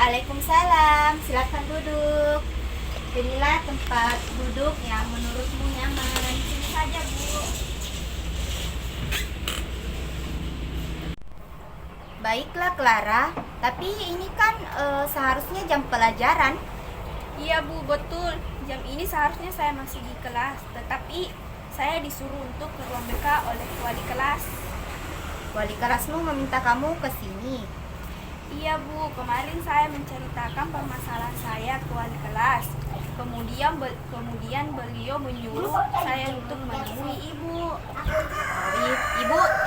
Waalaikumsalam, silakan duduk. Pilihlah tempat duduk yang menurutmu nyaman. Sini saja, Bu. Baiklah, Clara. Tapi ini kan seharusnya jam pelajaran. Iya Bu, betul. Jam ini seharusnya saya masih di kelas, tetapi saya disuruh untuk ke ruang BK oleh wali kelas. Wali kelasmu meminta kamu ke sini. Iya Bu, kemarin saya menceritakan permasalahan saya ke wali kelas. Kemudian beliau menyuruh saya untuk menemui Ibu.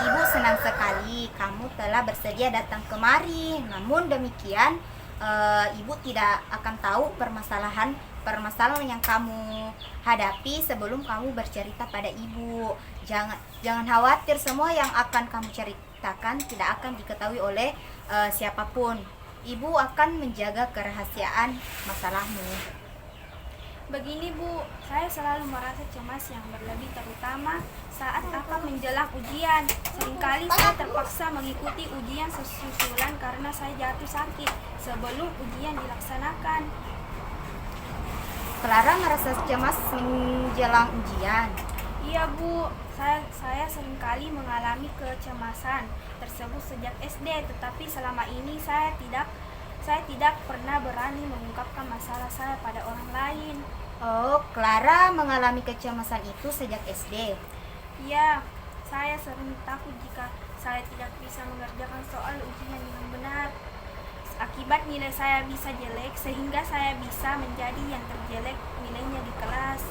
Ibu senang sekali kamu telah bersedia datang kemari. Namun demikian, Ibu tidak akan tahu permasalahan yang kamu hadapi sebelum kamu bercerita pada Ibu. Jangan khawatir, semua yang akan kamu ceritakan tidak akan diketahui oleh siapapun. Ibu akan menjaga kerahasiaan masalahmu. Begini Bu, saya selalu merasa cemas yang berlebih, terutama saat akan menjelang ujian. Seringkali saya terpaksa mengikuti ujian susulan karena saya jatuh sakit sebelum ujian dilaksanakan. Clara merasa cemas menjelang ujian. Iya Bu, saya seringkali mengalami kecemasan tersebut sejak SD, tetapi selama ini saya tidak pernah berani mengungkapkan masalah saya pada orang lain. Oh, Clara mengalami kecemasan itu sejak SD. Iya, saya sering takut jika saya tidak bisa mengerjakan soal ujian dengan benar. Akibat nilai saya bisa jelek, sehingga saya bisa menjadi yang terjelek nilainya di kelas.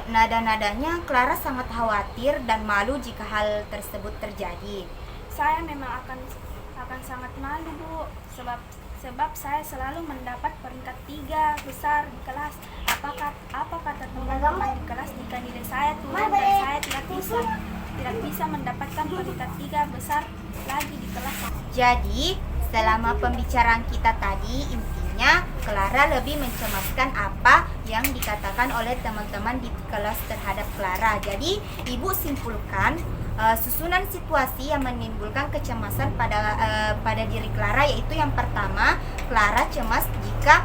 Nada-nadanya Clara sangat khawatir dan malu jika hal tersebut terjadi. Saya memang akan sangat malu Bu, sebab saya selalu mendapat peringkat 3 besar di kelas. Apa kata teman-teman di kelas jika nilai saya turun dan saya tidak bisa mendapatkan peringkat 3 besar lagi di kelas? Jadi, selama pembicaraan kita tadi, intinya Clara lebih mencemaskan apa yang dikatakan oleh teman-teman di kelas terhadap Clara. Jadi, Ibu simpulkan susunan situasi yang menimbulkan kecemasan pada diri Clara, yaitu yang pertama, Clara cemas jika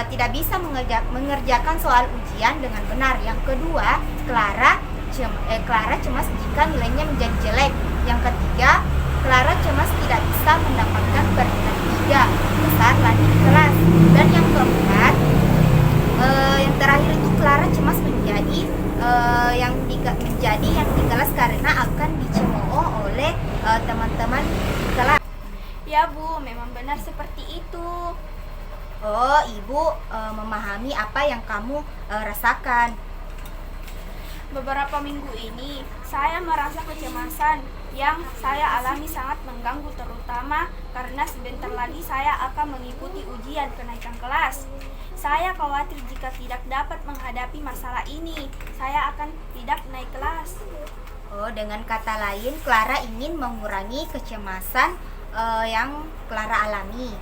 tidak bisa mengerjakan soal ujian dengan benar. Yang kedua, Clara cemas jika nilainya menjadi jelek. Yang ketiga, Clara cemas tidak bisa mendapatkan peringkat 3 besar lagi di kelas. Dan yang keempat, yang terakhir itu Clara cemas menjadi yang di kelas karena akan dicemooh oleh teman-teman di kelas. Ya Bu, memang benar seperti itu. Oh, Ibu memahami apa yang kamu rasakan. Beberapa minggu ini saya merasa kecemasan yang saya alami sangat mengganggu, terutama karena sebentar lagi saya akan mengikuti ujian kenaikan kelas. Saya khawatir jika tidak dapat menghadapi masalah ini, saya akan tidak naik kelas. Oh, dengan kata lain, Clara ingin mengurangi kecemasan yang Clara alami.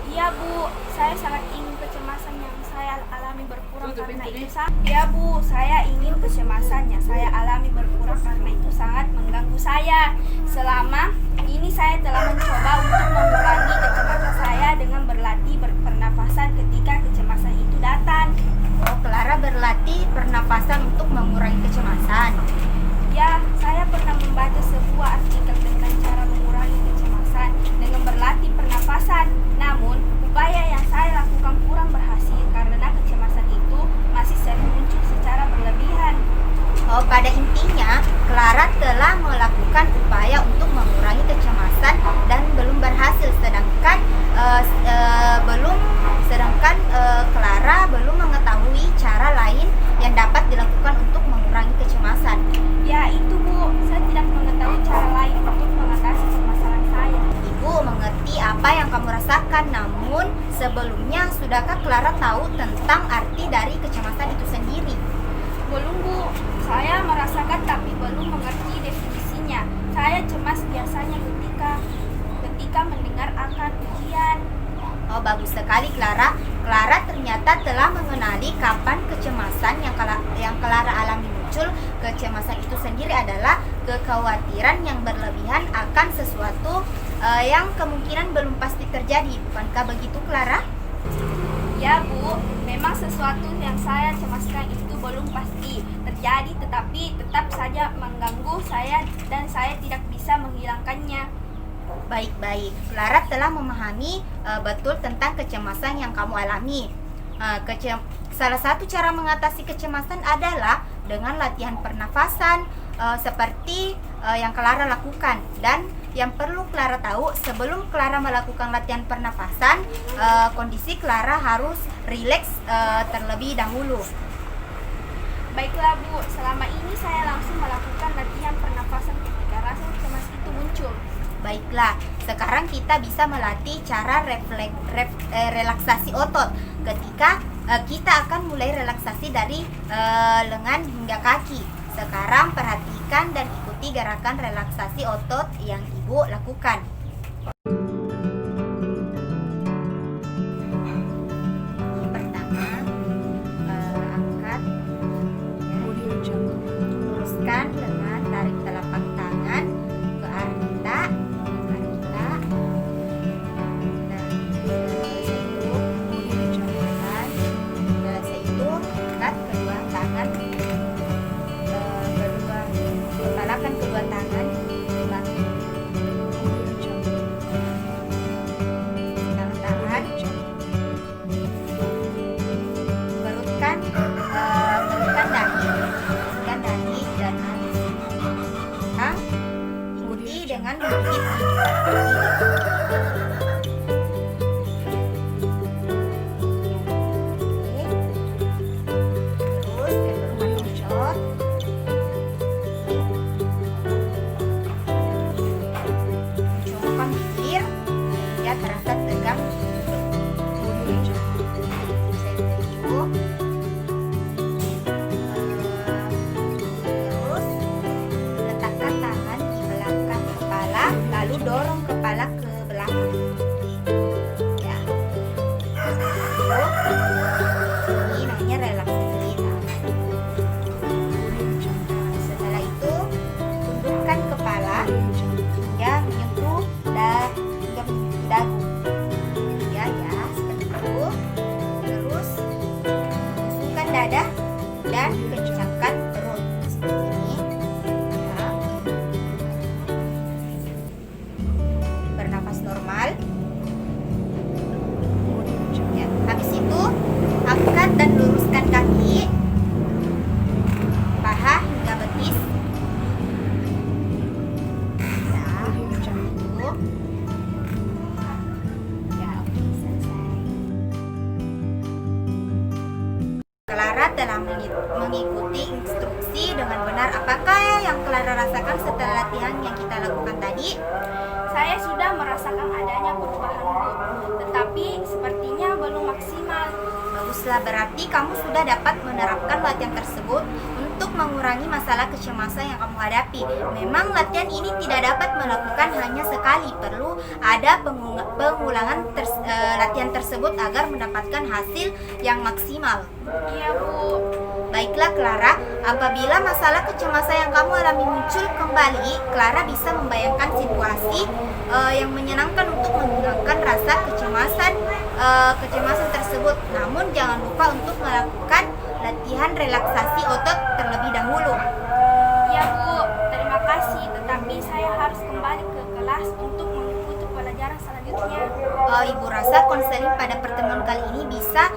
Iya Bu, saya sangat ingin kecemasan yang saya alami berkurang karena itu Ya Bu, saya ingin kecemasan yang saya alami berkurang karena itu sangat mengganggu saya. Selama ini saya telah mencoba untuk mengurangi kecemasan saya dengan berlatih pernafasan ketika kecemasan itu datang. Oh, Clara berlatih pernapasan untuk mengurangi kecemasan. Ya, saya pernah membaca sebuah artikel tentang cara mengurangi kecemasan dengan berlatih pernapasan. Namun, upaya yang saya lakukan kurang berhasil karena kecemasan itu masih sering muncul secara berlebihan. Oh, pada intinya, Clara telah melakukan upaya untuk mengurangi kecemasan dan belum berhasil, sedangkan Clara belum mengetahui cara lain yang dapat dilakukan untuk mengurangi kecemasan. Ya, itu Bu, saya tidak mengetahui cara lain untuk mengatasi permasalahan saya. Ibu mengerti apa yang kamu rasakan, namun sebelumnya sudahkah Clara tahu tentang arti dari kecemasan itu sendiri? Belum Bu, saya merasakan tapi belum mengerti definisinya. Saya cemas biasanya ketika mendengar akan ujian. Oh, bagus sekali Clara. Clara ternyata telah mengenali kapan kecemasan yang Clara alami muncul. Kecemasan itu sendiri adalah kekhawatiran yang berlebihan akan sesuatu yang kemungkinan belum pasti terjadi. Bukankah begitu, Clara? Ya Bu, memang sesuatu yang saya cemaskan itu belum pasti terjadi, tetapi tetap saja mengganggu saya dan saya tidak bisa menghilangkannya. Baik-baik, Clara telah memahami betul tentang kecemasan yang kamu alami. Salah satu cara mengatasi kecemasan adalah dengan latihan pernafasan seperti yang Clara lakukan. Dan yang perlu Clara tahu, sebelum Clara melakukan latihan pernafasan, kondisi Clara harus rileks terlebih dahulu. Baiklah Bu, selama ini saya langsung melakukan latihan pernafasan ketika rasa cemas itu muncul. Baiklah, sekarang kita bisa melatih cara relaksasi otot. Ketika kita akan mulai relaksasi dari lengan hingga kaki. Sekarang perhatikan dan ikuti gerakan relaksasi otot yang Ibu lakukan. Pertama, angkat, luruskan lengan, tarik telapak tangan ke arah kita. Kedua tangan bagi tangan, perutkan dahi dan alis. Ikuti dengan menggigit terus kedua mencot. Terasa tegang. Terus letakkan tangan di belakang kepala, lalu dorong kepala ke belakang. Ya. Ini namanya relaksasi tangan. Setelah itu tundukkan kepala hingga menyentuh dagu, ya seperti itu. Terus usungkan dada dan kencangkan perut seperti ini, ya. Bernafas normal, ya. Habis itu angkat dan luruskan kaki, paha hingga betis, ya, seperti itu. Clara telah mengikuti instruksi dengan benar. Apakah yang Clara rasakan setelah latihan yang kita lakukan tadi? Saya sudah merasakan adanya perubahan Bu, tetapi sepertinya belum maksimal. Baguslah, berarti kamu sudah dapat menerapkan latihan tersebut untuk mengurangi masalah kecemasan yang kamu hadapi. Memang latihan ini tidak dapat melakukan hanya sekali, perlu ada pengulangan latihan tersebut agar mendapatkan hasil yang maksimal. Iya Bu. Baiklah Clara, apabila masalah kecemasan yang kamu alami muncul kembali, Clara bisa membayangkan situasi yang menyenangkan untuk menghilangkan rasa kecemasan tersebut. Namun jangan lupa untuk melakukan latihan relaksasi otot terlebih dahulu. Ya Bu, terima kasih. Tetapi saya harus kembali ke kelas untuk mengikuti pelajaran selanjutnya. Ibu rasa konseling pada pertemuan kali ini bisa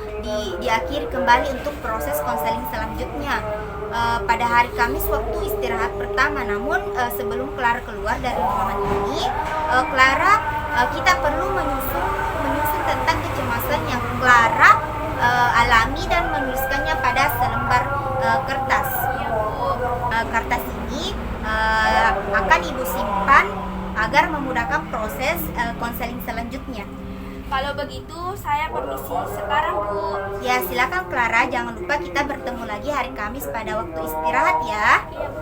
diakhiri kembali untuk proses konseling selanjutnya pada hari Kamis waktu istirahat pertama. Namun sebelum Clara keluar dari ruangan ini, Clara kita perlu menyusun tentang kecemasan yang Clara alami dan menuliskannya pada selembar kertas. Ya Bu. Kertas ini akan Ibu simpan agar memudahkan proses konseling selanjutnya. Kalau begitu, saya permisi sekarang Bu. Ya, silakan Clara, jangan lupa kita bertemu lagi hari Kamis pada waktu istirahat ya. Iya Bu.